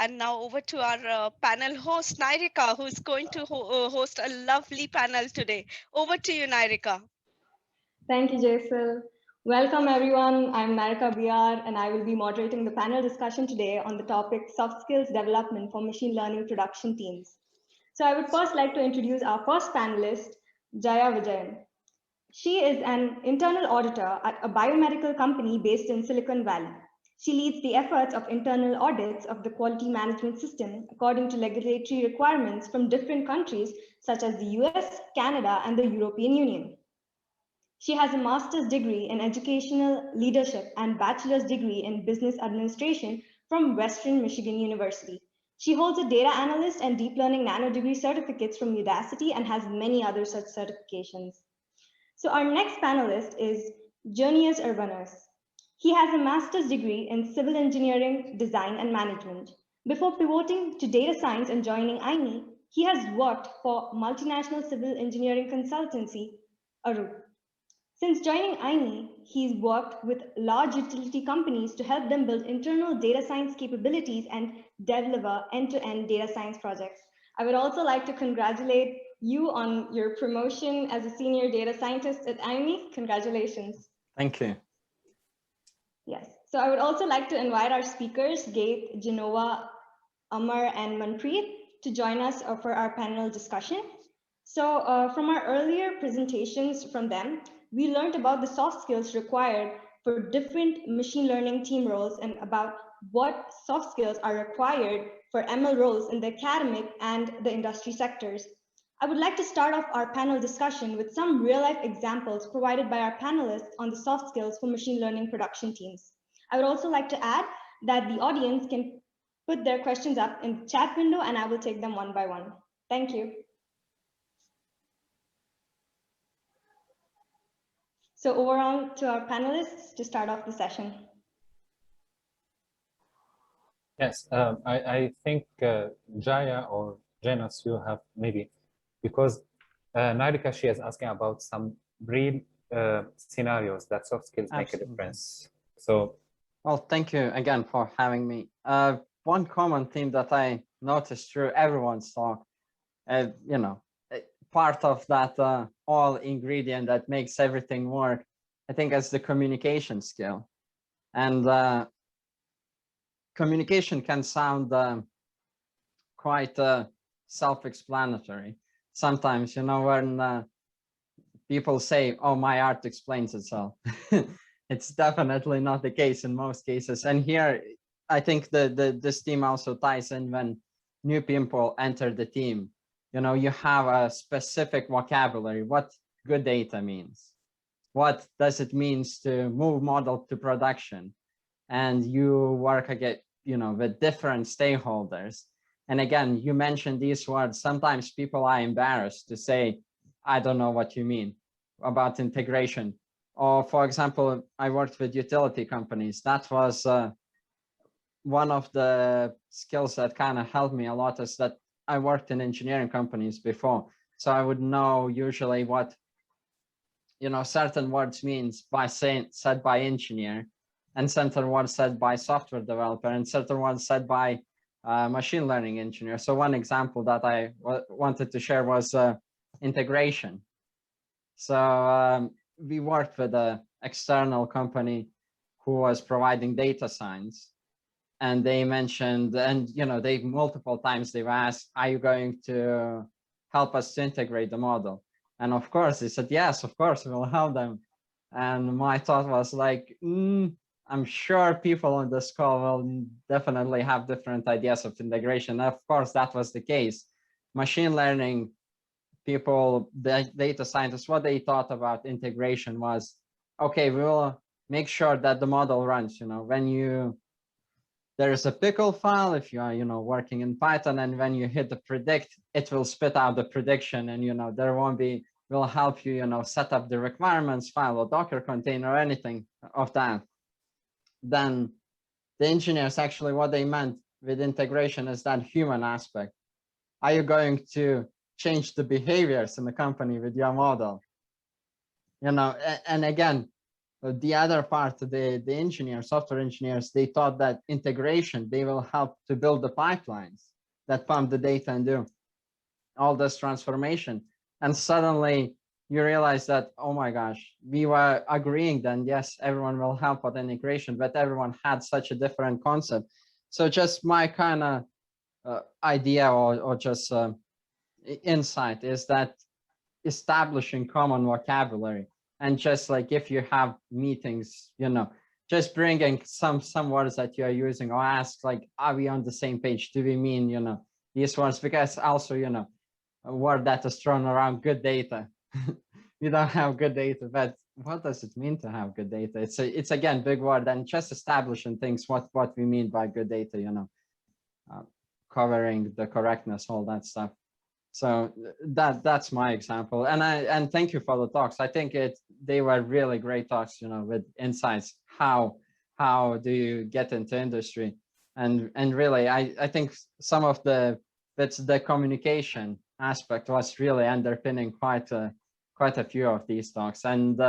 And now over to our panel host, Nyrika, who's going to host a lovely panel today. Over to you, Nyrika. Thank you, Jaisal. Welcome, everyone. I'm Nyrika BR, and I will be moderating the panel discussion today on the topic Soft Skills Development for Machine Learning Production Teams. So I would first like to introduce our first panelist, Jaya Vijayen. She is an internal auditor at a biomedical company based in Silicon Valley. She leads the efforts of internal audits of the quality management system according to regulatory requirements from different countries such as the US, Canada, and the European Union. She has a master's degree in educational leadership and bachelor's degree in business administration from Western Michigan University. She holds a data analyst and deep learning nano degree certificates from Udacity and has many other such certifications. So our next panelist is Jaunius Urbonas. He has a master's degree in civil engineering, design, and management. Before pivoting to data science and joining IME, he has worked for multinational civil engineering consultancy, Arup. Since joining IME, he's worked with large utility companies to help them build internal data science capabilities and deliver end-to-end data science projects. I would also like to congratulate you on your promotion as a senior data scientist at IME. Congratulations. Thank you. Yes. So I would also like to invite our speakers, Gate, Genova, Amar, and Manpreet, to join us for our panel discussion. So from our earlier presentations from them, we learned about the soft skills required for different machine learning team roles and about what soft skills are required for ML roles in the academic and the industry sectors. I would like to start off our panel discussion with some real-life examples provided by our panelists on the soft skills for machine learning production teams. I would also like to add that the audience can put their questions up in the chat window and I will take them one by one. Thank you. So over on to our panelists to start off the session. Yes, I think Jaya or Jaunius, you have maybe, because Nyrika, she is asking about some real scenarios that soft skills make a difference. So, well, thank you again for having me. One common theme that I noticed through everyone's talk, part of that all ingredient that makes everything work, I think, is the communication skill. And communication can sound quite self-explanatory. Sometimes, when people say, oh, my art explains itself, it's definitely not the case in most cases. And here, I think this theme also ties in when new people enter the team. You have a specific vocabulary, what good data means. What does it mean to move model to production? And you work again, with different stakeholders. And again, you mentioned these words. Sometimes people are embarrassed to say, I don't know what you mean about integration. Or for example, I worked with utility companies. That was one of the skills that kind of helped me a lot, is that I worked in engineering companies before. So I would know usually what, certain words means by said by engineer, and certain words said by software developer, and certain words said by machine learning engineer. So one example that I wanted to share was integration. So we worked with an external company who was providing data science. And they mentioned, and they multiple times they've asked, are you going to help us to integrate the model? And of course, they said, yes, of course, we'll help them. And my thought was like, I'm sure people on this call will definitely have different ideas of integration. Of course, that was the case. Machine learning people, the data scientists, what they thought about integration was, okay, we will make sure that the model runs, when there's a pickle file, if you are, working in Python, and when you hit the predict, it will spit out the prediction, and, there won't be, will help you, set up the requirements file or Docker container or anything of that. Then the engineers, actually what they meant with integration is that human aspect. Are you going to change the behaviors in the company with your model? And again, the other part, the engineers, software engineers, they thought that integration, they will help to build the pipelines that pump the data and do all this transformation. And suddenly you realize that, oh my gosh, we were agreeing then, yes, everyone will help with integration, but everyone had such a different concept. So just my kind of idea or just insight is that establishing common vocabulary, and just like if you have meetings, just bringing some words that you are using, or ask like, are we on the same page? Do we mean, these words? Because also, a word that is thrown around, good data. You don't have good data, but what does it mean to have good data? It's again, big word, and just establishing things, what we mean by good data, covering the correctness, all that stuff. So that's my example, and thank you for the talks. I think they were really great talks, with insights. How do you get into industry, and really I think some of the communication aspect was really underpinning quite a few of these talks, and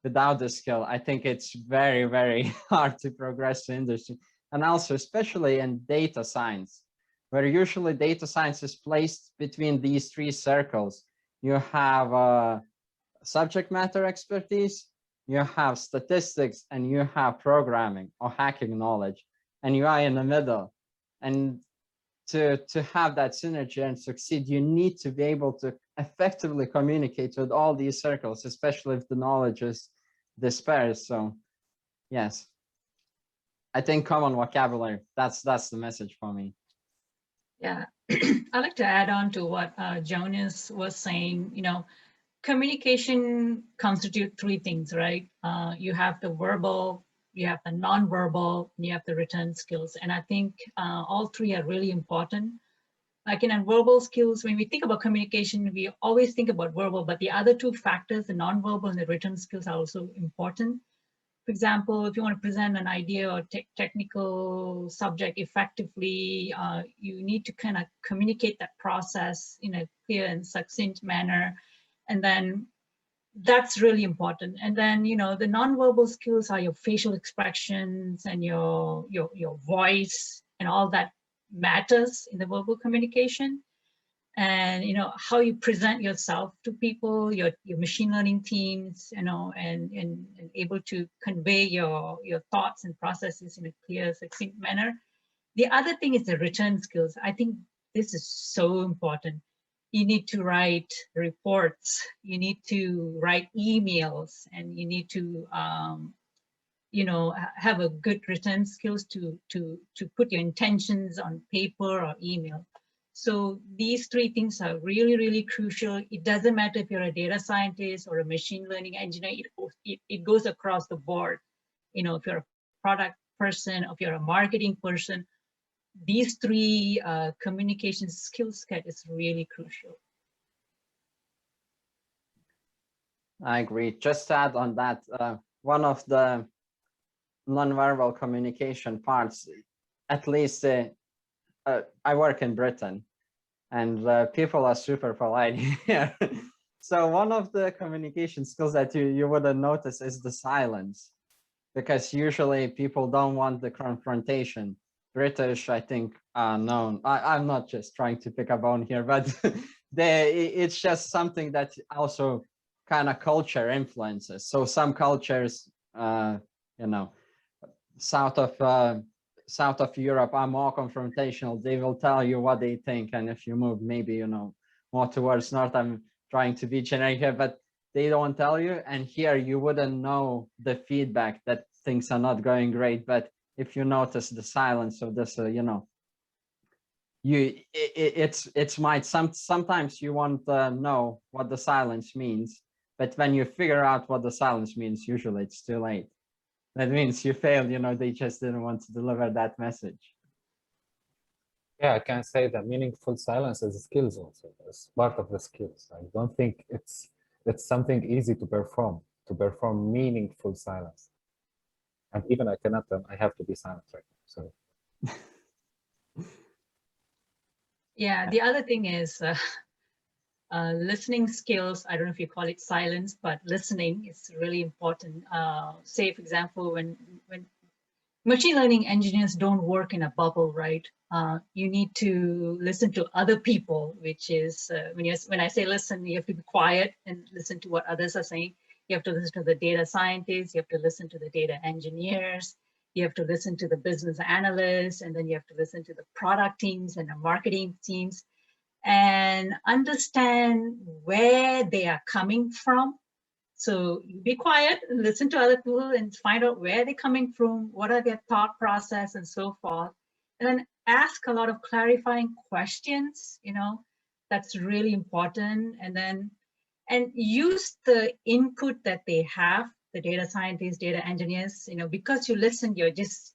without the skill, I think it's very, very hard to progress in industry, and also especially in data science, where usually data science is placed between these three circles. You have subject matter expertise, you have statistics, and you have programming or hacking knowledge, and you are in the middle. And to have that synergy and succeed, you need to be able to effectively communicate with all these circles, especially if the knowledge is dispersed. So yes, I think common vocabulary, that's the message for me. Yeah, I'd like to add on to what Jaunius was saying. Communication constitutes three things, right? You have the verbal, you have the non-verbal, and you have the written skills. And I think all three are really important. Like in verbal skills, when we think about communication, we always think about verbal, but the other two factors, the non-verbal and the written skills, are also important. For example, if you want to present an idea or technical subject effectively, you need to kind of communicate that process in a clear and succinct manner. And then that's really important. And then, the nonverbal skills are your facial expressions and your voice, and all that matters in the verbal communication. And how you present yourself to people, your machine learning teams, and able to convey your thoughts and processes in a clear, succinct manner. The other thing is the written skills. I think this is so important. You need to write reports, you need to write emails, and you need to have a good written skills to put your intentions on paper or email. So these three things are really, really crucial. It doesn't matter if you're a data scientist or a machine learning engineer, it goes across the board. If you're a product person, if you're a marketing person, these three communication skill set is really crucial. I agree. Just to add on that, one of the nonverbal communication parts, at least I work in Britain, and people are super polite here. So one of the communication skills that you wouldn't notice is the silence, because usually people don't want the confrontation. British, I think, are known. I'm not just trying to pick a bone here, but it's just something that also kind of culture influences. So some cultures, south of Europe are more confrontational. They will tell you what they think, and if you move maybe more towards north, I'm trying to be generic here, but they don't tell you. And here you wouldn't know the feedback that things are not going great. But if you notice the silence of this, sometimes you won't know what the silence means, but when you figure out what the silence means, usually it's too late. That means you failed, they just didn't want to deliver that message. Yeah, I can say that meaningful silence is skills also. It's part of the skills. I don't think it's something easy to perform meaningful silence. And even I cannot, I have to be silent right now, so. Yeah, the other thing is, listening skills, I don't know if you call it silence, but listening is really important. Say, for example, when machine learning engineers don't work in a bubble, right? You need to listen to other people, which is, when I say listen, you have to be quiet and listen to what others are saying. You have to listen to the data scientists, you have to listen to the data engineers, you have to listen to the business analysts, and then you have to listen to the product teams and the marketing teams, and understand where they are coming from. So be quiet and listen to other people and find out where they're coming from, what are their thought process and so forth. And then ask a lot of clarifying questions, that's really important. And use the input that they have, the data scientists, data engineers, because you listen, you're just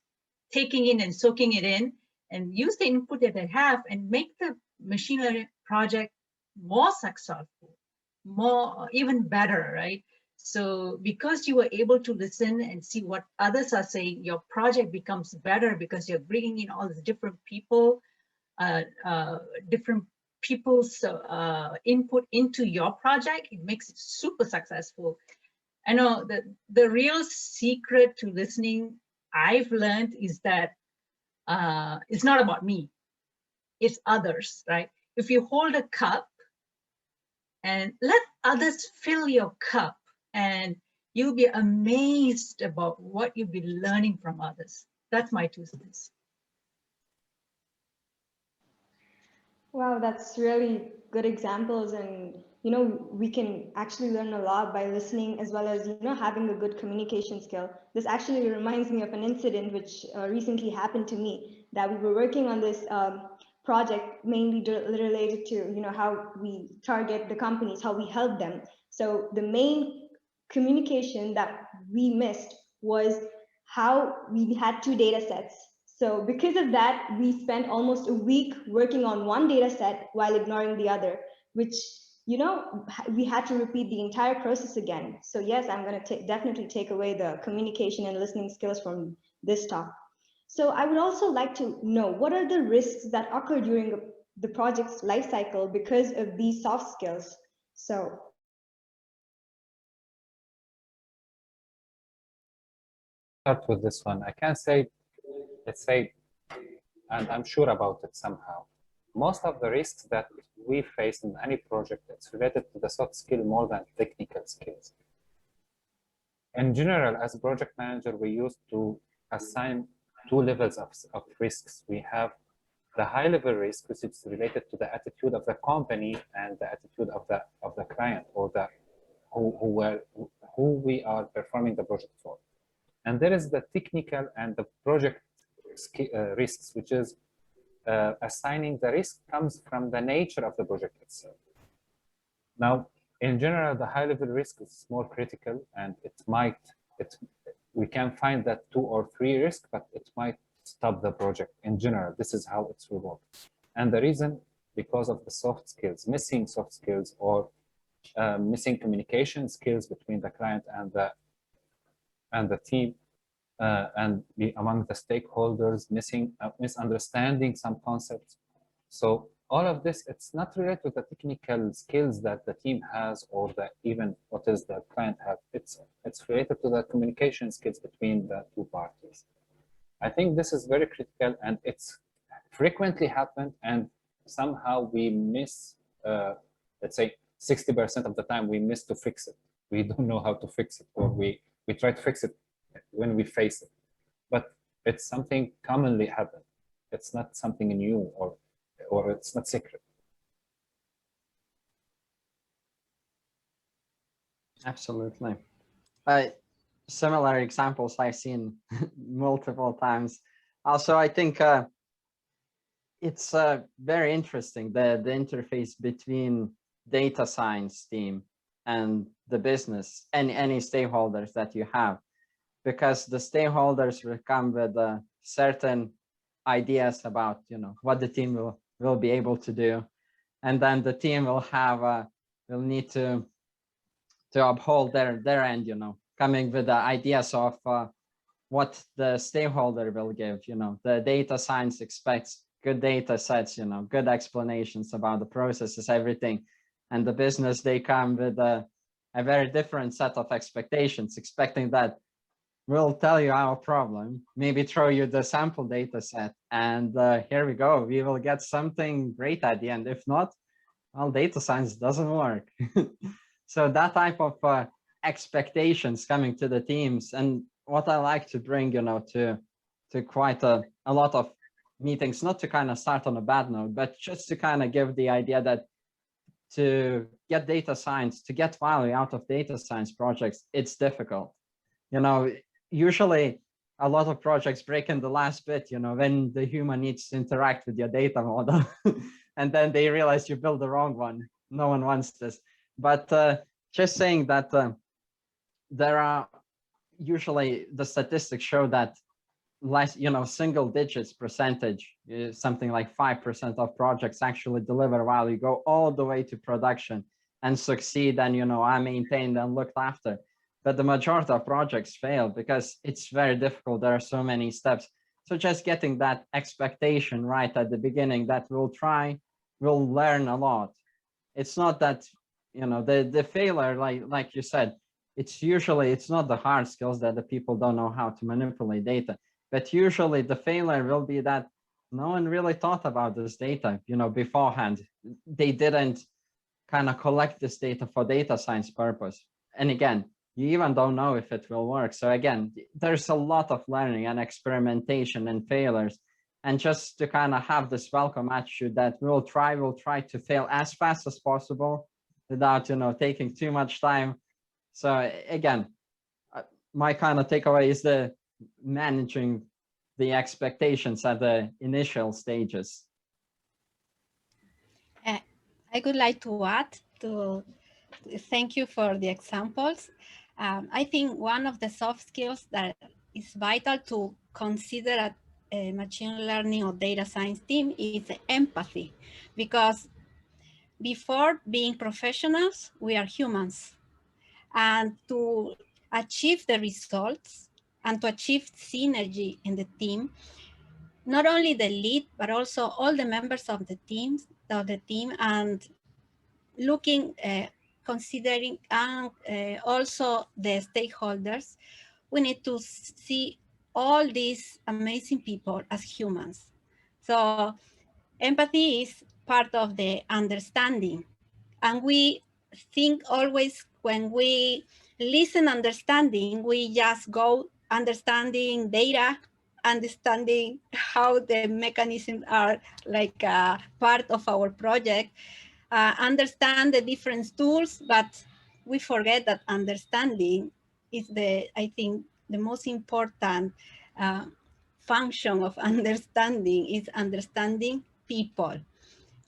taking in and soaking it in, and use the input that they have and make the machine learning project more successful, more, even better, right? So because you were able to listen and see what others are saying, your project becomes better because you're bringing in all these different people, different people's input into your project. It makes it super successful. I know that the real secret to listening I've learned is that it's not about me, it's others, right? If you hold a cup and let others fill your cup, and you'll be amazed about what you'll be learning from others. That's my 2 cents. Wow, that's really good examples. And, we can actually learn a lot by listening, as well as, having a good communication skill. This actually reminds me of an incident which recently happened to me, that we were working on this project mainly related to, how we target the companies, how we help them. So the main communication that we missed was how we had 2 data sets. So because of that, we spent almost a week working on one data set while ignoring the other, which, we had to repeat the entire process again. So yes, I'm going to definitely take away the communication and listening skills from this talk. So I would also like to know, what are the risks that occur during the project's life cycle because of these soft skills? So start with this one. I can say, let's say, and I'm sure about it somehow, most of the risks that we face in any project, it's related to the soft skill more than technical skills. In general, as a project manager, we used to assign 2 levels of risks. We have the high level risk, which is related to the attitude of the company and the attitude of the client, or the who we are performing the project for. And there is the technical and the project risks, which is assigning the risk comes from the nature of the project itself. Now, in general, the high level risk is more critical, and we can find that 2 or 3 risks, but it might stop the project in general. This is how it's revolved. And the reason, because of the soft skills, missing soft skills, or missing communication skills between the client and the team, and among the stakeholders, misunderstanding some concepts. So all of this, it's not related to the technical skills that the team has, or even what is the client have. It's related to the communication skills between the 2 parties. I think this is very critical, and it's frequently happened, and somehow we miss, let's say 60% of the time we miss to fix it. We don't know how to fix it, or we try to fix it when we face it. But it's something commonly happen. It's not something new, or it's not secret. Absolutely. Similar examples I've seen multiple times. Also, I think it's very interesting, the interface between data science team and the business and any stakeholders that you have, because the stakeholders will come with certain ideas about, what the team will be able to do, and then the team will have will need to uphold their end, coming with the ideas of what the stakeholder will give. The data science expects good data sets, good explanations about the processes, everything, and the business, they come with a very different set of expectations, expecting that we'll tell you our problem, maybe throw you the sample data set, and here we go. We will get something great at the end. If not, well, data science doesn't work. So that type of expectations coming to the teams, and what I like to bring, to quite a lot of meetings, not to kind of start on a bad note, but just to kind of give the idea that to get data science, to get value out of data science projects, it's difficult. Usually a lot of projects break in the last bit, when the human needs to interact with your data model and then they realize you built the wrong one. No one wants this. But just saying that there are usually, the statistics show that less, single digits percentage, something like 5% of projects actually deliver value, go all the way to production and succeed and, are maintained and looked after. But the majority of projects fail because it's very difficult. There are so many steps. So just getting that expectation right at the beginning that we'll learn a lot. It's not that, the failure, like you said, it's not the hard skills that the people don't know how to manipulate data, but usually the failure will be that no one really thought about this data, beforehand. They didn't kind of collect this data for data science purpose. And again, you even don't know if it will work. So again, there's a lot of learning and experimentation and failures. And just to kind of have this welcome attitude that we'll try to fail as fast as possible without, taking too much time. So again, my kind of takeaway is the managing the expectations at the initial stages. I would like to add to thank you for the examples. I think one of the soft skills that is vital to consider at a machine learning or data science team is empathy, because before being professionals, we are humans. And to achieve the results and to achieve synergy in the team, not only the lead, but also all the members of the team, and looking, considering, and also the stakeholders, we need to see all these amazing people as humans. So empathy is part of the understanding. And we think always when we listen understanding, we just go understanding data, understanding how the mechanisms are like a part of our project, understand the different tools, but we forget that understanding is I think, the most important function of understanding is understanding people.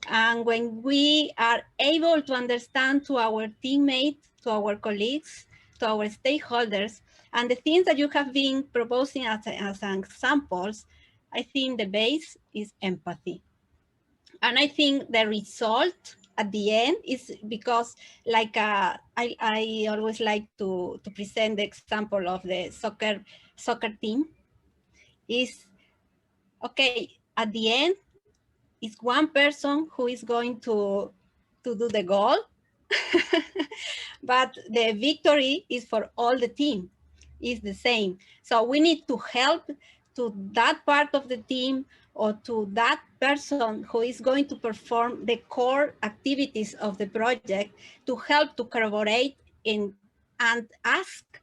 And when we are able to understand to our teammates, to our colleagues, to our stakeholders, and the things that you have been proposing as examples, I think the base is empathy. And I think the result at the end is because, like, I always like to present the example of the soccer team is, okay, at the end, it's one person who is going to do the goal, but the victory is for all the team, is the same. So we need to help to that part of the team or to that person who is going to perform the core activities of the project to help to corroborate and ask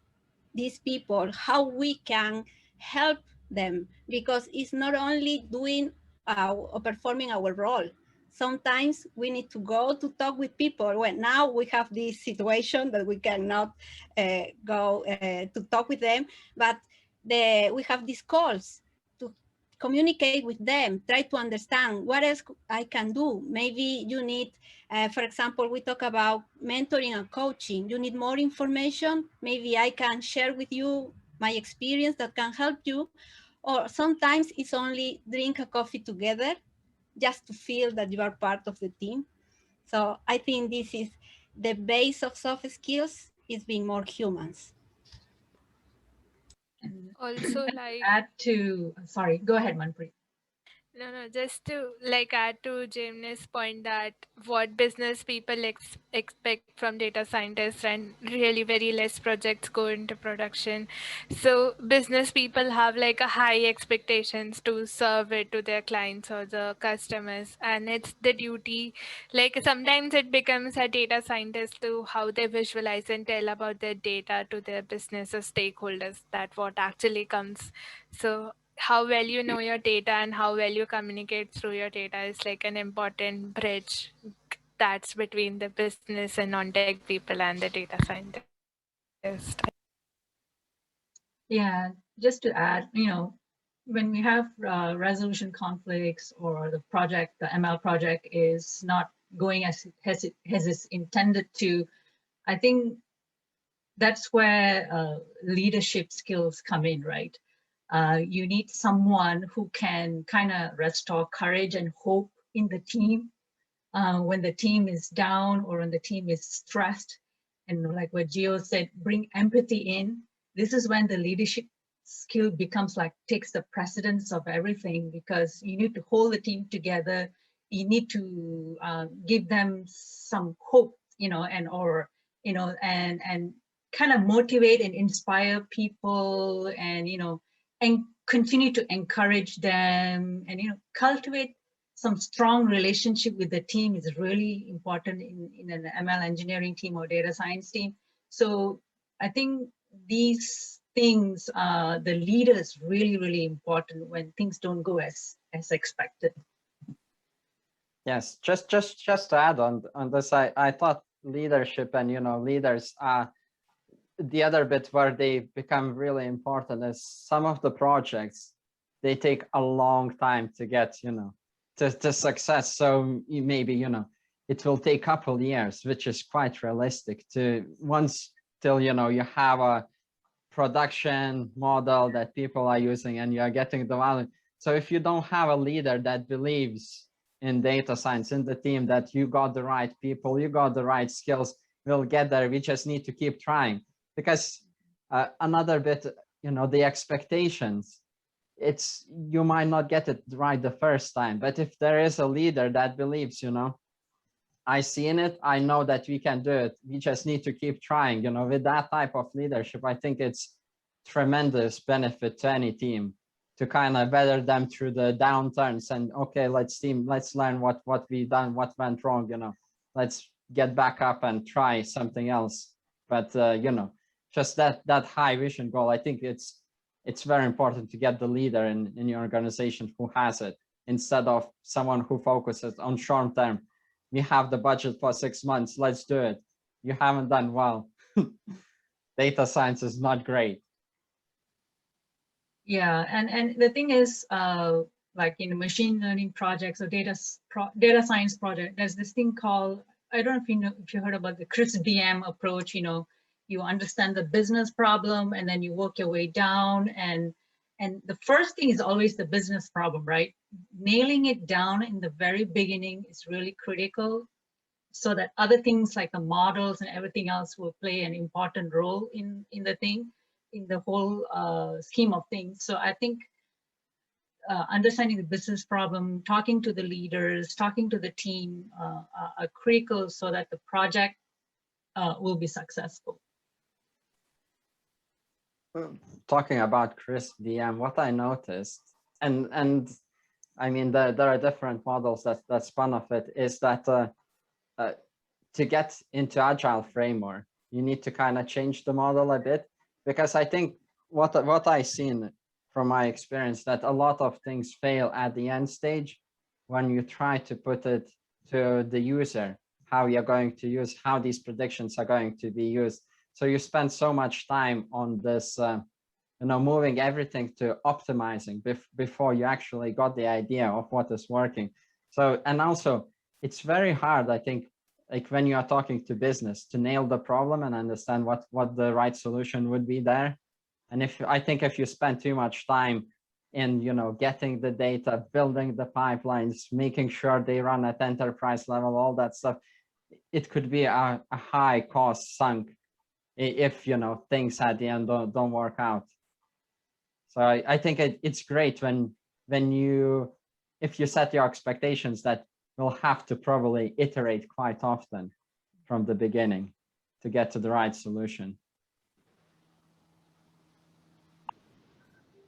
these people how we can help them, because it's not only doing or performing our role. Sometimes we need to go to talk with people. Well, now we have this situation that we cannot go to talk with them, but we have these calls to communicate with them, try to understand what else I can do. Maybe you need, for example, we talk about mentoring and coaching. You need more information. Maybe I can share with you my experience that can help you. Or sometimes it's only drink a coffee together just to feel that you are part of the team. So I think this is the base of soft skills, is being more humans. And Also, like, add to, sorry, go ahead, Manpreet. No, just to like add to Jaunius' point that what business people expect from data scientists and really very less projects go into production. So business people have like a high expectations to serve it to their clients or the customers, and it's the duty. Like sometimes it becomes a data scientist to how they visualize and tell about their data to their business or stakeholders that what actually comes. So how well you know your data and how well you communicate through your data is like an important bridge that's between the business and non-tech people and the data scientist. Yeah, just to add, when we have resolution conflicts or the ML project is not going as it is intended to, I think that's where leadership skills come in, right? You need someone who can kind of restore courage and hope in the team when the team is down or when the team is stressed. And like what Gio said, bring empathy in. This is when the leadership skill becomes like takes the precedence of everything, because you need to hold the team together. You need to give them some hope, and kind of motivate and inspire people, and continue to encourage them, and cultivate some strong relationship with the team is really important in an ML engineering team or data science team. So I think these things, the leader is really, really important when things don't go as expected. Yes, just to add on this, I thought leadership and leaders are the other bit where they become really important is some of the projects, they take a long time to get to success. So maybe it will take a couple years, which is quite realistic to once till you have a production model that people are using and you are getting the value. So if you don't have a leader that believes in data science in the team, that you got the right people, you got the right skills, we'll get there. We just need to keep trying, because another bit, the expectations, it's you might not get it right the first time, but if there is a leader that believes, I see in it, I know that we can do it, we just need to keep trying, with that type of leadership, I think it's tremendous benefit to any team to kind of weather them through the downturns and okay, let's learn what we done, what went wrong, let's get back up and try something else. But just that high vision goal, I think it's very important to get the leader in your organization who has it, instead of someone who focuses on short term. We have the budget for 6 months, let's do it. You haven't done well. Data science is not great. Yeah, and the thing is, like in machine learning projects or data science project, there's this thing called, I don't know if you heard about the CRISP-DM approach. You understand the business problem and then you work your way down, and the first thing is always the business problem, right? Nailing it down in the very beginning is really critical, so that other things like the models and everything else will play an important role in the whole scheme of things. So I think understanding the business problem, talking to the leaders, talking to the team are critical so that the project will be successful. Talking about CRISP-DM, what I noticed, and I mean there are different models that spun off it, is that to get into Agile Framework, you need to kind of change the model a bit, because I think what I've seen from my experience, that a lot of things fail at the end stage when you try to put it to the user, how you're going to use, how these predictions are going to be used. So you spend so much time on this, moving everything to optimizing before you actually got the idea of what is working. So, and also it's very hard, I think, like when you are talking to business, to nail the problem and understand what the right solution would be there. And I think if you spend too much time in, getting the data, building the pipelines, making sure they run at enterprise level, all that stuff, it could be a high cost sunk if, things at the end don't work out. So I think it's great when you if you set your expectations that we'll have to probably iterate quite often from the beginning to get to the right solution.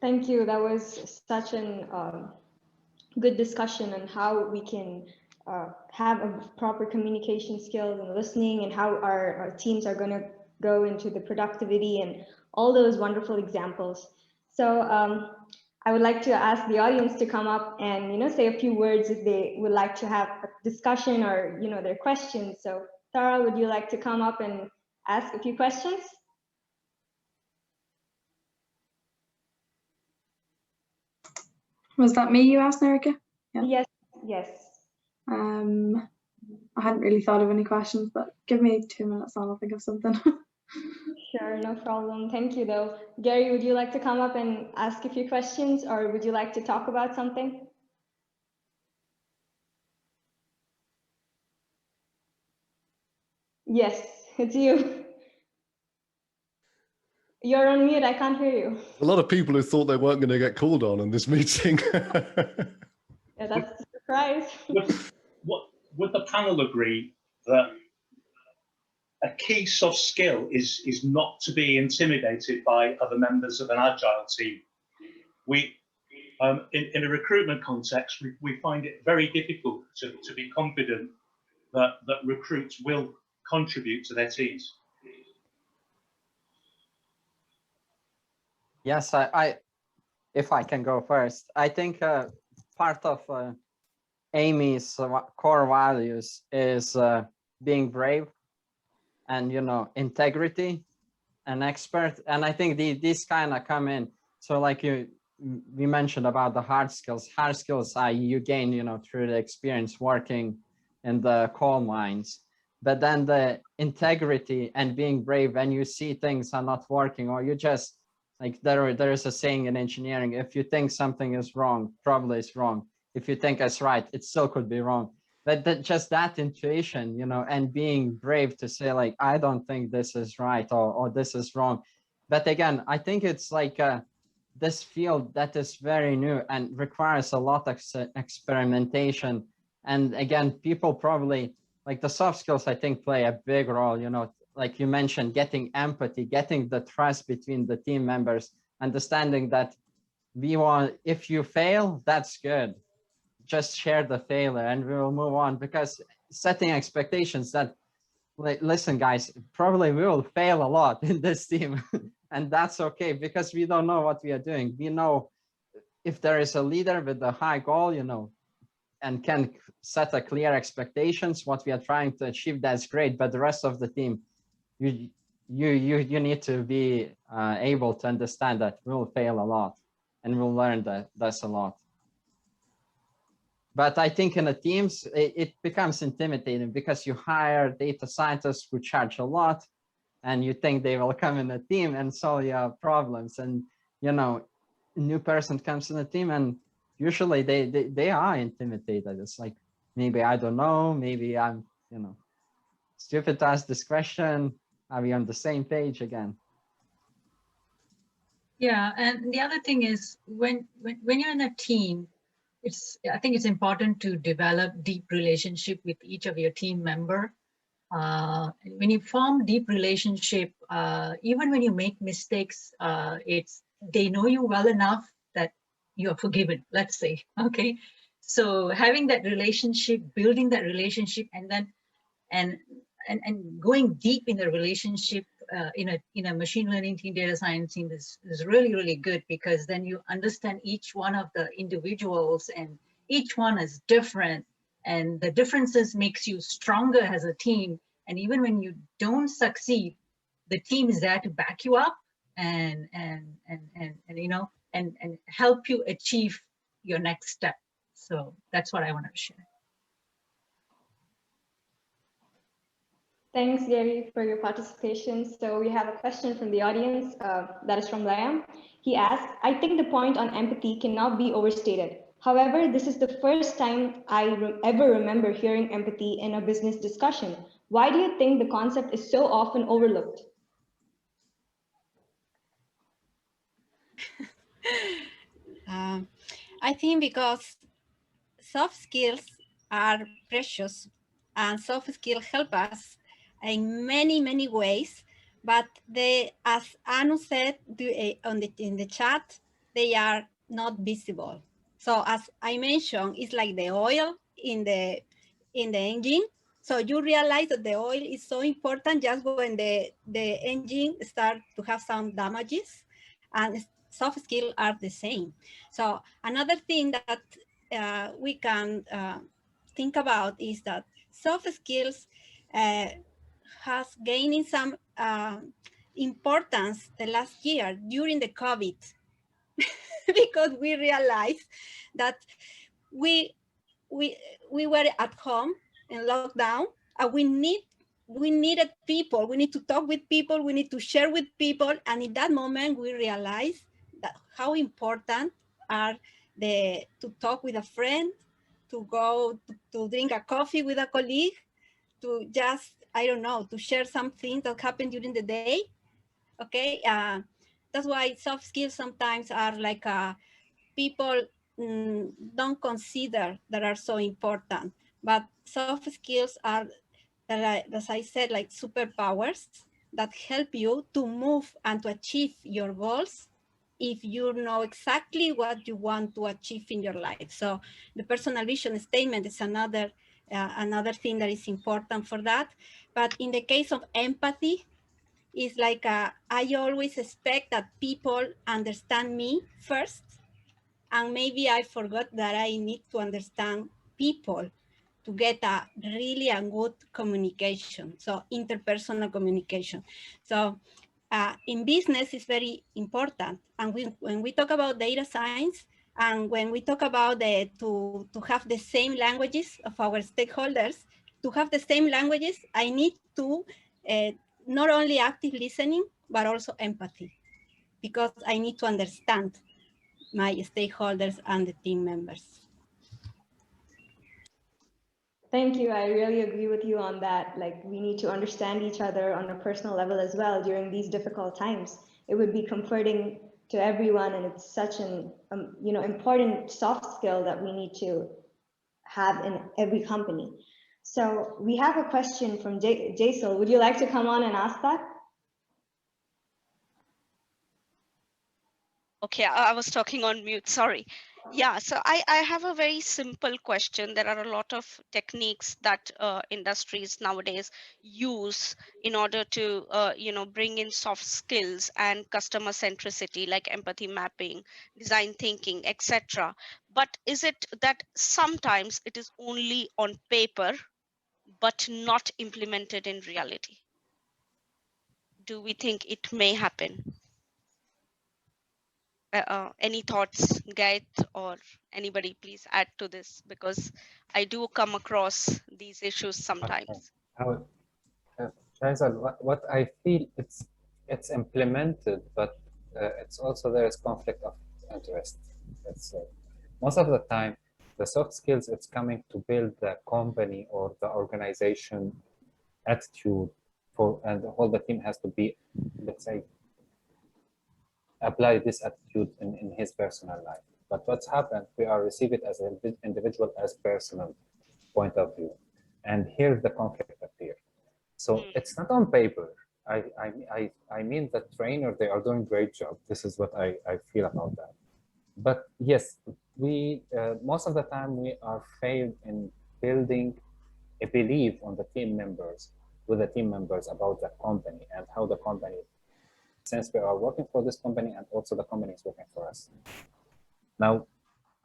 Thank you. That was such an good discussion on how we can have a proper communication skills and listening, and how our teams are going to go into the productivity and all those wonderful examples. So I would like to ask the audience to come up and say a few words if they would like to have a discussion or their questions. So Tara, would you like to come up and ask a few questions? Was that me you asked, Nyrika? Yeah. Yes. I hadn't really thought of any questions, but give me 2 minutes and I'll think of something. Sure, no problem. Thank you, though. Gary, would you like to come up and ask a few questions, or would you like to talk about something? Yes, it's you. You're on mute. I can't hear you. A lot of people who thought they weren't going to get called on in this meeting. Yeah, that's a surprise. Would the panel agree that a key soft skill is not to be intimidated by other members of an agile team? We, in a recruitment context, we find it very difficult to be confident that recruits will contribute to their teams. Yes, if I can go first, I think part of Amy's core values is being brave and integrity and expert, and I think these kind of come in. So like we mentioned about the hard skills you gain through the experience working in the coal mines, but then the integrity and being brave when you see things are not working, or you just like there is a saying in engineering, if you think something is wrong, probably it's wrong. If you think it's right, it still could be wrong. But just that intuition, and being brave to say like, I don't think this is right, or this is wrong. But again, I think it's like this field that is very new and requires a lot of experimentation. And again, people probably like the soft skills, I think, play a big role, like you mentioned, getting empathy, getting the trust between the team members, understanding that if you fail, that's good. Just share the failure and we will move on, because setting expectations that, like, listen, guys, probably we will fail a lot in this team and that's okay, because we don't know what we are doing. We know if there is a leader with a high goal, and can set a clear expectations, what we are trying to achieve, that's great. But the rest of the team, you need to be able to understand that we'll fail a lot and we'll learn that's a lot. But I think in the teams, it becomes intimidating because you hire data scientists who charge a lot and you think they will come in the team and solve your problems. And, a new person comes in the team and usually they are intimidated. It's like, maybe I don't know, maybe I'm, stupid to ask this question. Are we on the same page again? Yeah, and the other thing is when you're in a team, I think it's important to develop deep relationship with each of your team member. When you form deep relationship, even when you make mistakes, they know you well enough that you are forgiven, let's say, okay? So having that relationship, building that relationship, and then and going deep in the relationship in a machine learning team, data science team is really, really good, because then you understand each one of the individuals and each one is different, and the differences makes you stronger as a team. And even when you don't succeed, the team is there to back you up and help you achieve your next step. So that's what I want to share. Thanks, Gary, for your participation. So we have a question from the audience that is from Liam. He asks, I think the point on empathy cannot be overstated. However, this is the first time I ever remember hearing empathy in a business discussion. Why do you think the concept is so often overlooked? I think because soft skills are precious, and soft skills help us in many, many ways. But they, as Anu said in the chat, they are not visible. So as I mentioned, it's like the oil in the engine. So you realize that the oil is so important just when the engine starts to have some damages, and soft skills are the same. So another thing that we can think about is that soft skills has gained some importance the last year during the COVID, because we realized that we were at home in lockdown, and we needed people. We need to talk with people. We need to share with people. And in that moment, we realized that how important are to talk with a friend, to go to drink a coffee with a colleague, to just, I don't know, to share something that happened during the day. Okay, that's why soft skills sometimes are like people don't consider that are so important. But soft skills are, as I said, like superpowers that help you to move and to achieve your goals if you know exactly what you want to achieve in your life. So the personal vision statement is another thing that is important for that. But in the case of empathy, it's like I always expect that people understand me first, and maybe I forgot that I need to understand people to get a really a good communication. So interpersonal communication. So in business is very important. And when we talk about data science, and when we talk about to have the same languages of our stakeholders, to have the same languages, I need to not only active listening, but also empathy, because I need to understand my stakeholders and the team members. Thank you. I really agree with you on that. Like, we need to understand each other on a personal level as well during these difficult times. It would be comforting to everyone, and it's such an important soft skill that we need to have in every company. So we have a question from Jaisal. Would you like to come on and ask that? Okay, I was talking on mute, sorry. Yeah, so I have a very simple question. There are a lot of techniques that industries nowadays use in order to, bring in soft skills and customer centricity, like empathy mapping, design thinking, etc. But is it that sometimes it is only on paper, but not implemented in reality? Do we think it may happen? Any thoughts, Gayat, or anybody, please add to this, because I do come across these issues sometimes. Faisal, what I feel, it's implemented, but it's also there is conflict of interest. Let's say most of the time, the soft skills, it's coming to build the company or the organization attitude and the whole the team has to be, let's say, apply this attitude in his personal life. But what's happened, we are receive it as an individual, as personal point of view. And here the conflict appears. So it's not on paper. I mean the trainer, they are doing great job. This is what I feel about that. But yes, we most of the time we are failed in building a belief on the team members, with the team members about the company and how the company, since we are working for this company and also the company is working for us. Now,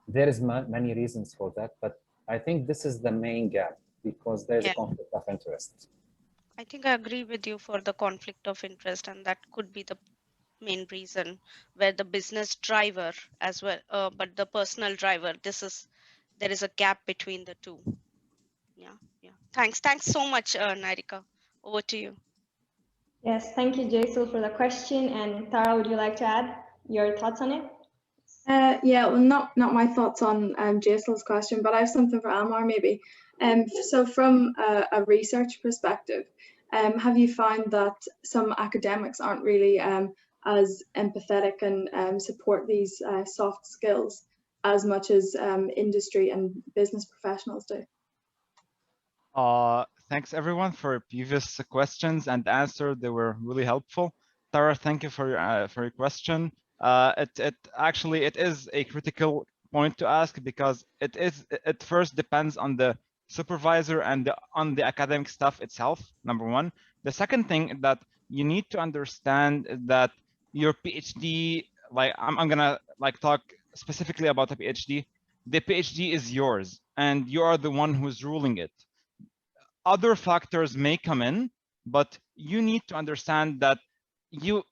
there is many reasons for that, but I think this is the main gap, because there's a conflict of interest. I think I agree with you for the conflict of interest, and that could be the main reason, where the business driver as well, but the personal driver, there is a gap between the two. Yeah. Thanks so much, Nyrika. Over to you. Yes, thank you, Jaisal, for the question. And Tara, would you like to add your thoughts on it? Yeah, well, not my thoughts on Jaisal's question, but I have something for Almar maybe. So from a research perspective, have you found that some academics aren't really as empathetic and support these soft skills as much as industry and business professionals do? Thanks everyone for previous questions and answers. They were really helpful. Tara, thank you for your question. It is a critical point to ask, because it first depends on the supervisor and on the academic staff itself, number one. The second thing that you need to understand is that your PhD, like I'm gonna like talk specifically about a PhD. The PhD is yours, and you are the one who's ruling it. Other factors may come in, but you need to understand that you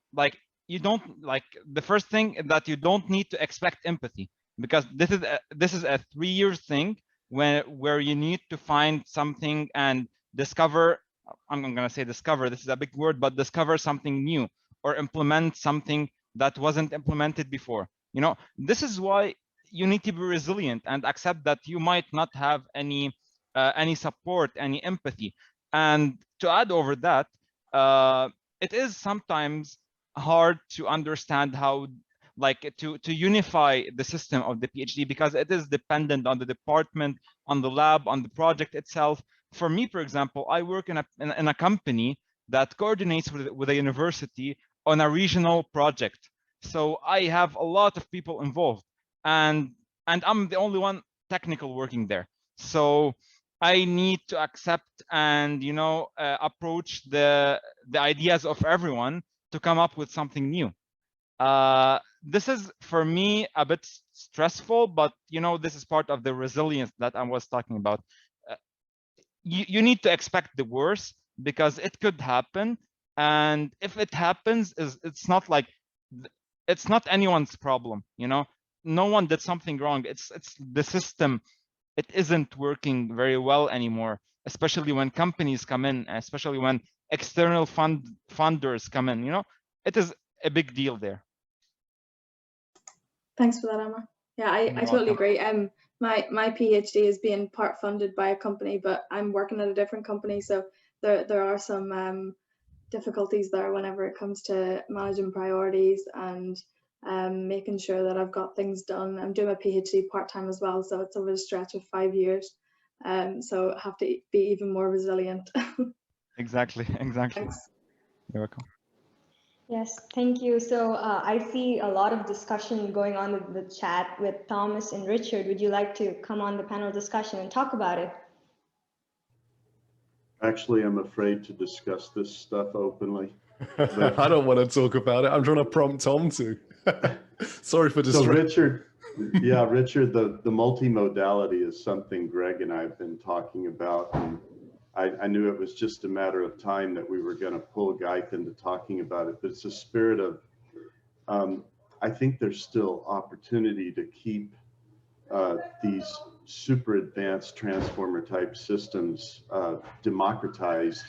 don't the first thing that you don't need to expect empathy, because this is a 3-year thing where you need to find something and discover. I'm gonna say discover, this is a big word, but discover something new or implement something that wasn't implemented before. You know, this is why you need to be resilient and accept that you might not have any support, any empathy. And to add over that, it is sometimes hard to understand how to unify the system of the PhD, because it is dependent on the department, on the lab, on the project itself. For me, for example, I work in a company that coordinates with a university on a regional project. So I have a lot of people involved, and I'm the only one technical working there. So I need to accept and approach the ideas of everyone to come up with something new. This is for me a bit stressful, but this is part of the resilience that I was talking about. You need to expect the worst, because it could happen, and if it happens, it's not anyone's problem. No one did something wrong. It's the system. It isn't working very well anymore, especially when companies come in, especially when external funders come in. It is a big deal there. Thanks for that, Emma. Yeah, I totally agree. My PhD is being part funded by a company, but I'm working at a different company, so there are some difficulties there whenever it comes to managing priorities and making sure that I've got things done. I'm doing my PhD part-time as well, so it's over a stretch of 5 years. So I have to be even more resilient. Exactly. Thanks. You're welcome. Yes, thank you. So I see a lot of discussion going on in the chat with Thomas and Richard. Would you like to come on the panel discussion and talk about it? Actually, I'm afraid to discuss this stuff openly. I don't want to talk about it. I'm trying to prompt Tom to. Sorry for distracting. So Richard, the multimodality is something Greg and I have been talking about. And I knew it was just a matter of time that we were going to pull Geith into talking about it, but it's a spirit of, I think there's still opportunity to keep these super advanced transformer type systems democratized.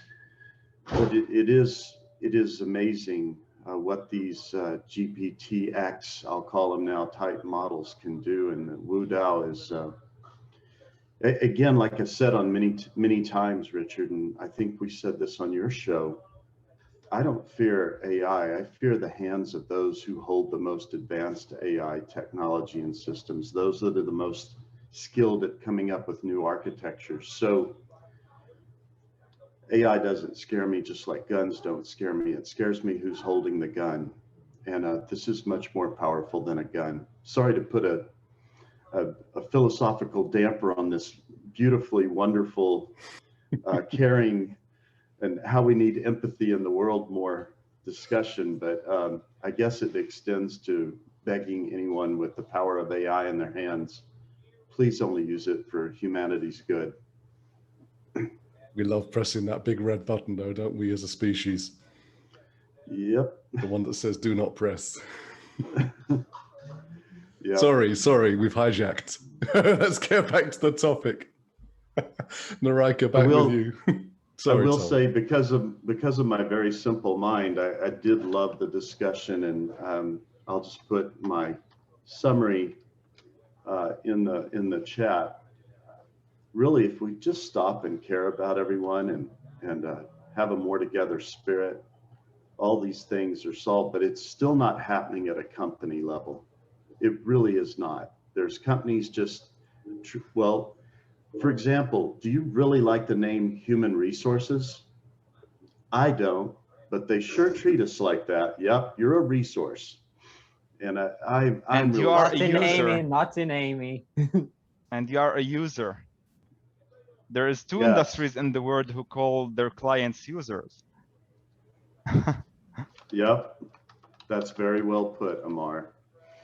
But it is amazing what these GPTX, I'll call them now, type models can do. And WuDao is, again, like I said on many times, Richard, and I think we said this on your show, I don't fear AI. I fear the hands of those who hold the most advanced AI technology and systems, those that are the most skilled at coming up with new architectures. So AI doesn't scare me, just like guns don't scare me. It scares me who's holding the gun. And this is much more powerful than a gun. Sorry to put a philosophical damper on this beautifully wonderful, caring, and how we need empathy in the world more discussion. But I guess it extends to begging anyone with the power of AI in their hands, please only use it for humanity's good. We love pressing that big red button though, don't we, as a species? Yep. The one that says do not press. Yep. Sorry, we've hijacked. Let's get back to the topic. Nyrika, back with you. Sorry, I will Tom. say, because of my very simple mind, I did love the discussion, and I'll just put my summary in the chat. Really, if we just stop and care about everyone and have a more together spirit, all these things are solved. But it's still not happening at a company level. It really is not. There's companies just, well, for example, do you really like the name human resources? I don't, but they sure treat us like that. Yep, you're a resource. And I'm And really you are Not a in user. Amy, not in Amy. And you are a user. There is two Yes. industries in the world who call their clients users. Yep, that's very well put, Amar.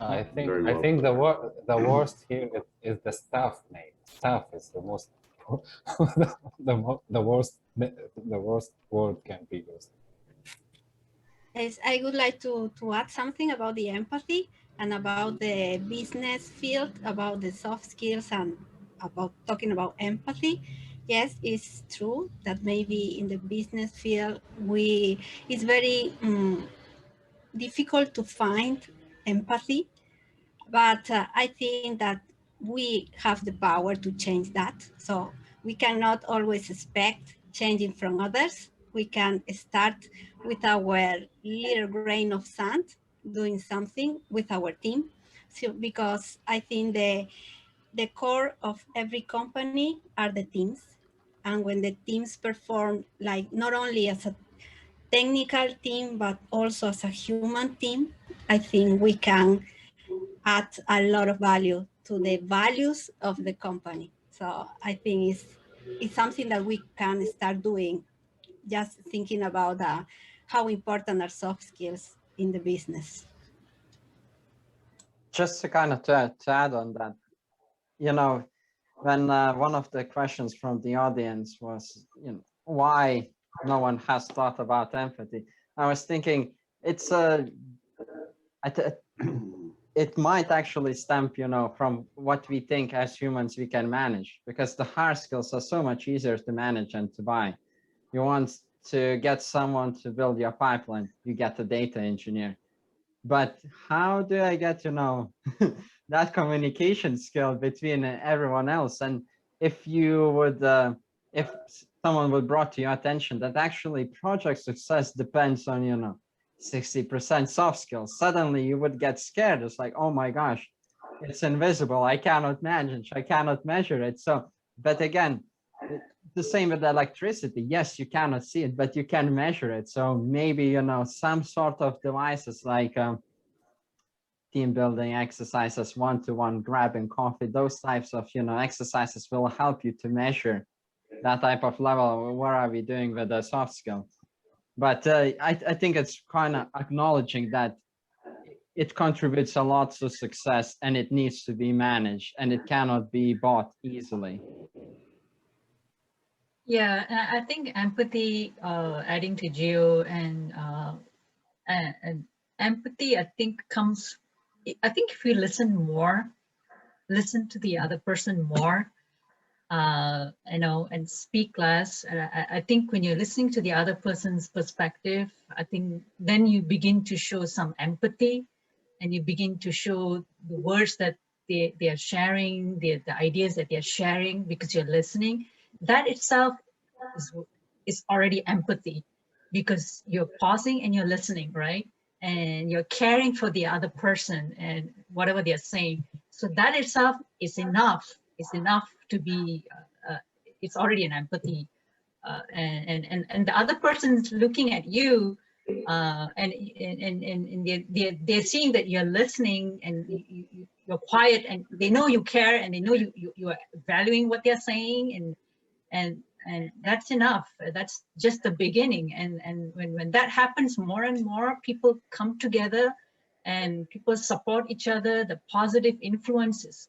I think Very well the put. the worst here is the staff name. Staff is the most the worst word can be used. Yes, I would like to add something about the empathy and about the business field, about the soft skills and about talking about empathy. Yes, it's true that maybe in the business field, it's very difficult to find empathy, but I think that we have the power to change that. So we cannot always expect changing from others. We can start with our little grain of sand, doing something with our team. So because I think the core of every company are the teams. And when the teams perform, like not only as a technical team, but also as a human team, I think we can add a lot of value to the values of the company. So I think it's something that we can start doing, just thinking about how important are soft skills in the business. Just to kind of to add on that, you know, when one of the questions from the audience was, you know, why no one has thought about empathy, I was thinking it's it might actually stem, you know, from what we think as humans we can manage, because the hard skills are so much easier to manage and to buy. You want to get someone to build your pipeline, you get a data engineer. But how do I get, you know, that communication skill between everyone else? And if you would, if someone would brought to your attention that actually project success depends on, you know, 60% soft skills, suddenly you would get scared. It's like, oh my gosh, it's invisible. I cannot manage, I cannot measure it. So, but again, the same with electricity. Yes, you cannot see it, but you can measure it. So maybe, you know, some sort of devices like team building exercises, one-to-one grabbing coffee, those types of, you know, exercises will help you to measure that type of level. What are we doing with the soft skill? But I think it's kind of acknowledging that it contributes a lot to success and it needs to be managed and it cannot be bought easily. Yeah, I think empathy, adding to Gio and empathy, I think if we listen more, listen to the other person more, you know, and speak less. I think when you're listening to the other person's perspective, I think then you begin to show some empathy and you begin to show the words that they are sharing, the ideas that they're sharing because you're listening. That itself is already empathy because you're pausing and you're listening, right? And you're caring for the other person and whatever they're saying. So that itself is enough. It's enough to be. It's already an empathy, and the other person's looking at you, and they're seeing that you're listening and you're quiet and they know you care and they know you are valuing what they're saying and that's enough. That's just the beginning. And when that happens more and more, people come together and people support each other, the positive influences,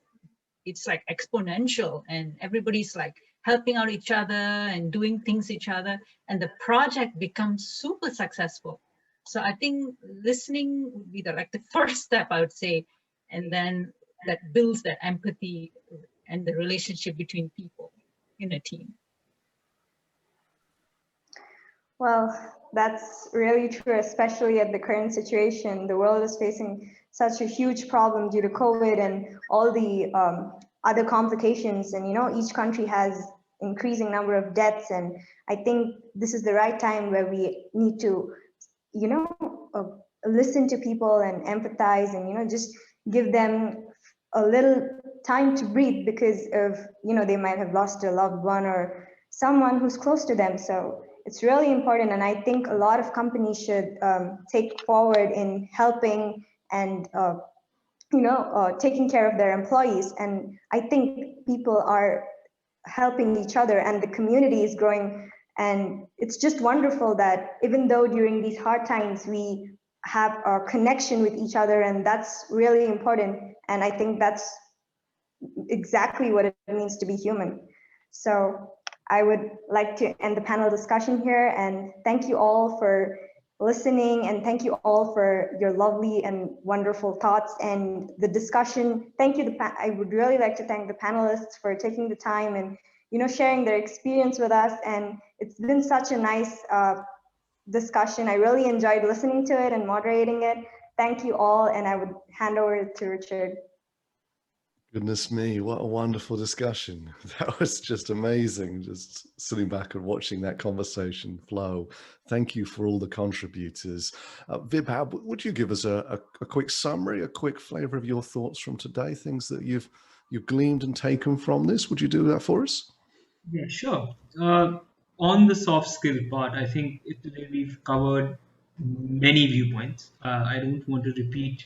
it's like exponential and everybody's like helping out each other and doing things each other and the project becomes super successful. So I think listening would be like the first step, I would say, and then that builds that empathy and the relationship between people in a team. Well, that's really true, especially at the current situation. The world is facing such a huge problem due to COVID and all the other complications. And, you know, each country has increasing number of deaths. And I think this is the right time where we need to, you know, listen to people and empathize and, you know, just give them a little time to breathe because of, they might have lost a loved one or someone who's close to them. So it's really important. And I think a lot of companies should take forward in helping and, taking care of their employees. And I think people are helping each other and the community is growing. And it's just wonderful that even though during these hard times, we have a connection with each other, and that's really important. And I think that's exactly what it means to be human. So I would like to end the panel discussion here, and thank you all for listening, and thank you all for your lovely and wonderful thoughts and the discussion. Thank you. I would really like to thank the panelists for taking the time and sharing their experience with us. And it's been such a nice discussion. I really enjoyed listening to it and moderating it. Thank you all, and I would hand over to Richard. Goodness me, what a wonderful discussion. That was just amazing, just sitting back and watching that conversation flow. Thank you for all the contributors. Vibhab, would you give us a quick summary, a quick flavor of your thoughts from today, things that you've gleaned and taken from this? Would you do that for us? Yeah, sure. On the soft skill part, I think we've covered many viewpoints. I don't want to repeat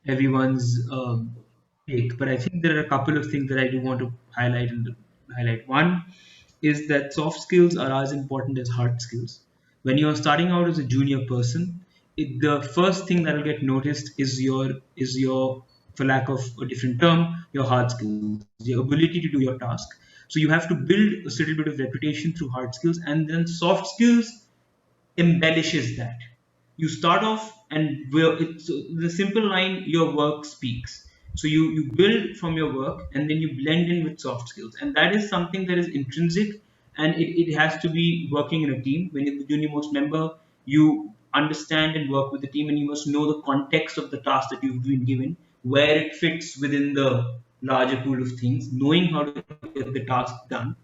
everyone's take, but I think there are a couple of things that I do want to highlight. One is that soft skills are as important as hard skills. When you're starting out as a junior person, the first thing that will get noticed is your, for lack of a different term, your hard skills, your ability to do your task. So you have to build a little bit of reputation through hard skills, and then soft skills embellishes that. You start off, and it's the simple line, your work speaks. So you build from your work, and then you blend in with soft skills, and that is something that is intrinsic, and it has to be working in a team. When you're the junior-most member, you understand and work with the team, and you must know the context of the task that you've been given, where it fits within the larger pool of things, knowing how to get the task done.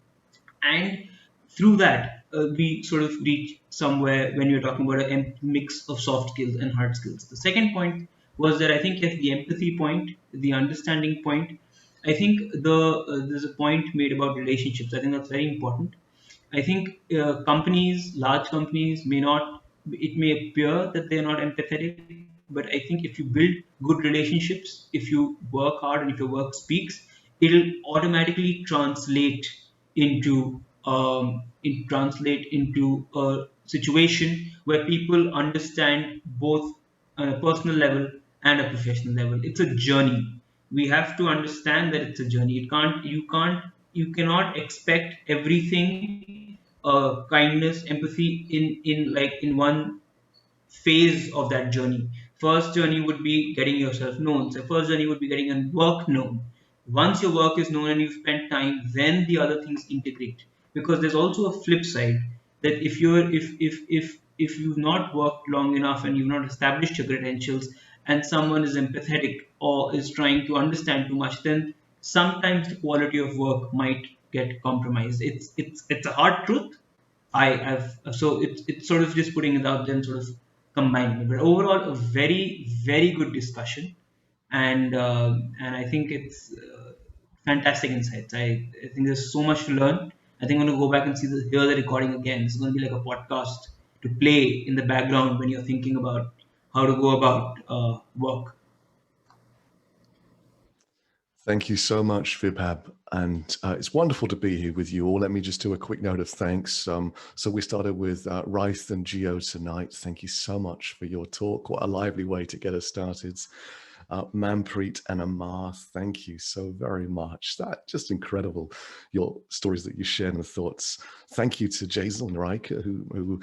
And through that, we sort of reach somewhere when you're talking about a mix of soft skills and hard skills. The second point was that I think at the empathy point, the understanding point, I think there's a point made about relationships. I think that's very important. I think large companies it may appear that they're not empathetic, but I think if you build good relationships, if you work hard and if your work speaks, it'll automatically translate into a situation where people understand both on a personal level and a professional level. It's a journey. We have to understand that it's a journey. You cannot expect everything, kindness, empathy in one phase of that journey. First journey would be getting yourself known. So first journey would be getting your work known. Once your work is known and you've spent time, then the other things integrate. Because there's also a flip side that if you've not worked long enough and you've not established your credentials, and someone is empathetic or is trying to understand too much, then sometimes the quality of work might get compromised. It's a hard truth. So it's sort of just putting it out there and sort of combining it. But overall, a very, very good discussion, and I think it's fantastic insights. I think there's so much to learn. I think I'm going to go back and hear the recording again. It's going to be like a podcast to play in the background when you're thinking about how to go about work. Thank you so much, Vibhab. And it's wonderful to be here with you all. Let me just do a quick note of thanks. So we started with Raith and Gio tonight. Thank you so much for your talk. What a lively way to get us started. Manpreet and Amar, thank you so very much. That just incredible, your stories that you shared and the thoughts. Thank you to Jason and Nyrika who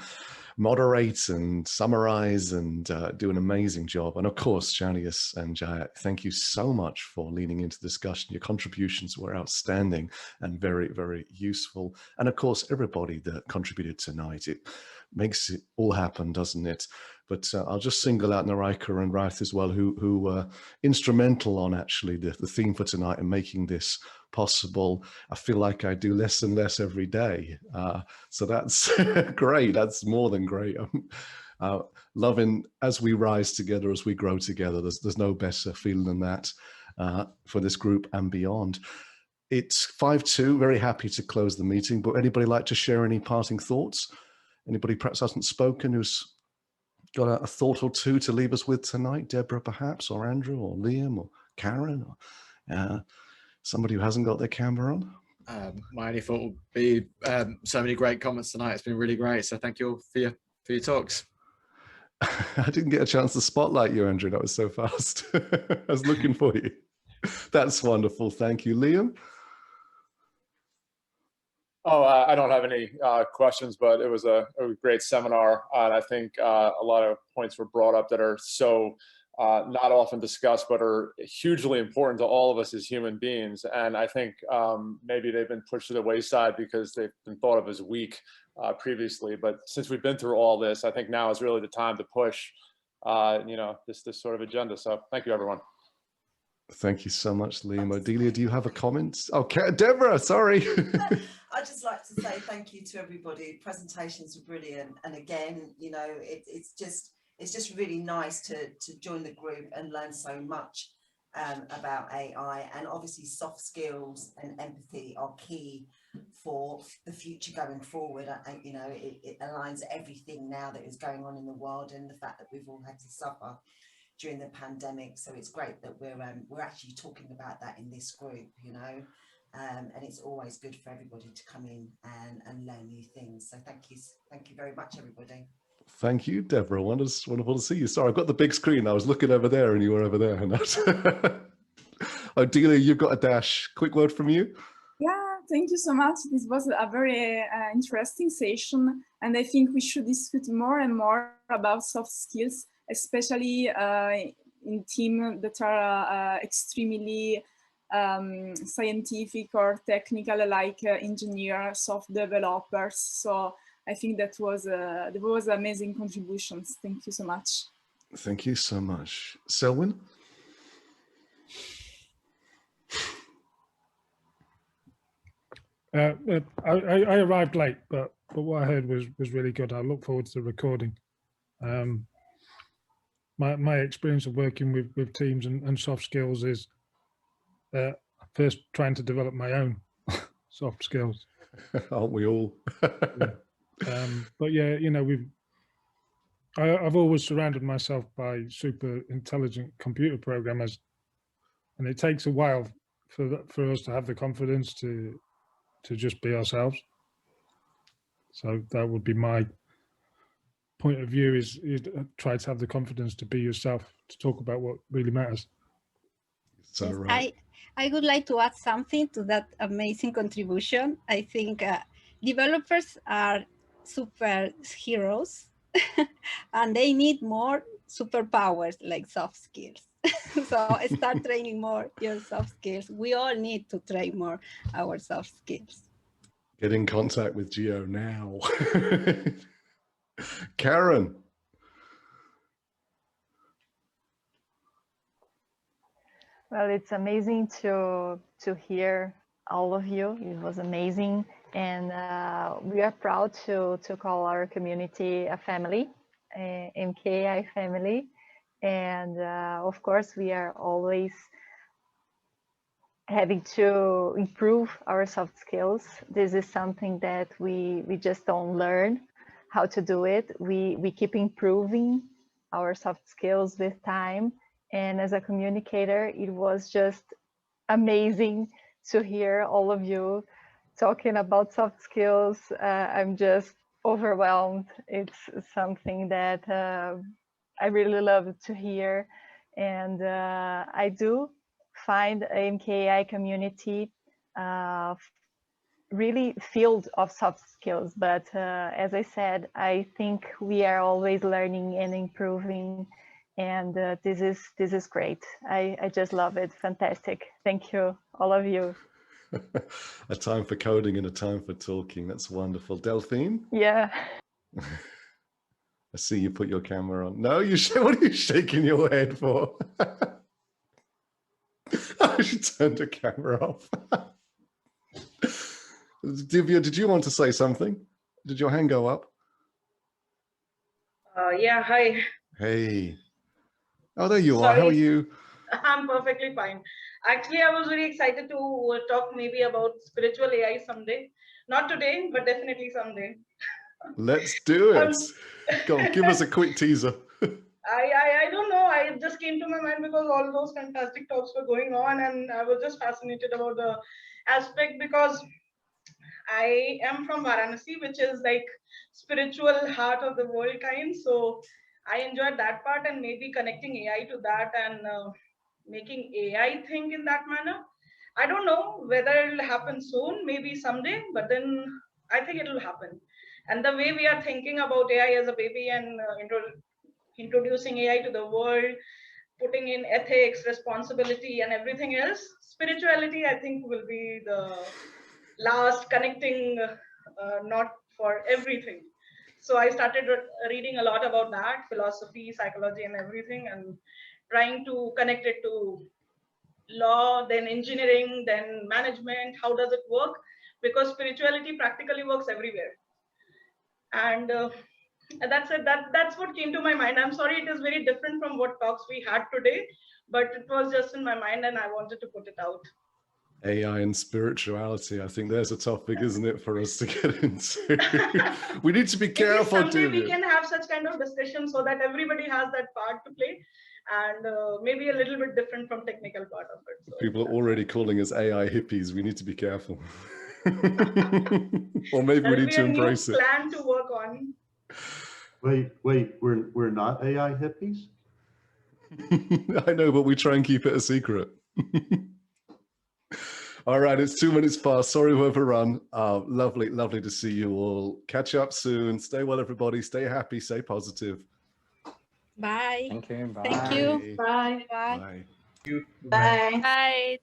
moderate and summarize and do an amazing job. And of course, Jaunius and Jaya, thank you so much for leaning into the discussion. Your contributions were outstanding and very, very useful. And of course, everybody that contributed tonight, it makes it all happen, doesn't it? But I'll just single out Nyrika and Raith as well, who were instrumental on actually the theme for tonight and making this possible. I feel like I do less and less every day. So that's great. That's more than great. Loving as we rise together, as we grow together. There's no better feeling than that. for this group and beyond. It's 5:02, very happy to close the meeting, but anybody like to share any parting thoughts? Anybody perhaps hasn't spoken who's got a thought or two to leave us with tonight? Deborah perhaps, or Andrew, or Liam, or Karen, or somebody who hasn't got their camera on? My only thought would be so many great comments tonight. It's been really great. So thank you all for your talks. I didn't get a chance to spotlight you, Andrew. That was so fast. I was looking for you. That's wonderful. Thank you. Liam? Oh, I don't have any questions, but it was a great seminar. And I think a lot of points were brought up that are so not often discussed, but are hugely important to all of us as human beings. And I think maybe they've been pushed to the wayside because they've been thought of as weak previously. But since we've been through all this, I think now is really the time to push, this sort of agenda. So thank you, everyone. Thank you so much, Liam. Odelia, do you have a comment? Oh, Deborah, sorry. I'd just like to say thank you to everybody. Presentations were brilliant. And again, it's just really nice to join the group and learn so much about AI. And obviously soft skills and empathy are key for the future going forward. It aligns everything now that is going on in the world and the fact that we've all had to suffer during the pandemic. So it's great that we're actually talking about that in this group, and it's always good for everybody to come in and learn new things. So thank you very much, everybody. Thank you, Deborah. Wonderful to see you. Sorry, I've got the big screen. I was looking over there and you were over there. Odelia, you've got a dash. Quick word from you. Yeah, thank you so much. This was a very interesting session. And I think we should discuss more and more about soft skills, especially in teams that are extremely scientific or technical, like engineers, soft developers. So I think that was amazing contributions. Thank you so much. Thank you so much. Selwyn? I arrived late, but what I heard was really good. I look forward to the recording. My experience of working with teams and soft skills is first trying to develop my own soft skills. Aren't we all? But yeah, I've always surrounded myself by super intelligent computer programmers, and it takes a while for us to have the confidence to just be ourselves. So that would be my point of view, is try to have the confidence to be yourself, to talk about what really matters. So yes, right. I would like to add something to that amazing contribution. I think developers are superheroes and they need more superpowers like soft skills. So start training more your soft skills. We all need to train more our soft skills. Get in contact with Gio now. Karen. Well, it's amazing to hear all of you. It was amazing. And we are proud to call our community a family, a MKAI family. And of course, we are always having to improve our soft skills. This is something that we just don't learn how to do it. We keep improving our soft skills with time. And as a communicator, it was just amazing to hear all of you talking about soft skills. I'm just overwhelmed. It's something that I really love to hear. And I do find a MKAI community really filled of soft skills. But as I said, I think we are always learning and improving. And this is great. I just love it. Fantastic. Thank you, all of you. A time for coding and a time for talking. That's wonderful. Delphine? Yeah. I see you put your camera on. No, what are you shaking your head for? I should turn the camera off. Divya, did you want to say something? Did your hand go up? Yeah, hi. Hey. Oh, there you Sorry. are. How are you? I'm perfectly fine. Actually, I was very excited to talk maybe about spiritual AI someday. Not today, but definitely someday. Let's do it. Um, Go on, give us a quick teaser. I don't know. I just came to my mind because all those fantastic talks were going on, and I was just fascinated about the aspect because I am from Varanasi, which is like spiritual heart of the world kind. So I enjoyed that part and maybe connecting AI to that and making AI think in that manner. I don't know whether it'll happen soon, maybe someday, but then I think it'll happen. And the way we are thinking about AI as a baby and introducing AI to the world, putting in ethics, responsibility, and everything else, spirituality, I think, will be the last connecting knot for everything. So I started reading a lot about that, philosophy, psychology, and everything, and trying to connect it to law, then engineering, then management. How does it work? Because spirituality practically works everywhere. And that's it. That's what came to my mind. I'm sorry, it is very different from what talks we had today, but it was just in my mind and I wanted to put it out. AI and spirituality. I think there's a topic, isn't it, for us to get into? We need to be careful. Someday we can have such kind of discussion so that everybody has that part to play, and maybe a little bit different from technical part of it. So people are already calling us AI hippies. We need to be careful. Or maybe we need to embrace it. Plan to work on. Wait, we're not AI hippies? I know, but we try and keep it a secret. All right, it's 2 minutes past. Sorry we overrun. Lovely to see you all. Catch up soon. Stay well, everybody. Stay happy. Stay positive. Bye. Thank you. Thank you. Bye. Bye. Bye. Bye.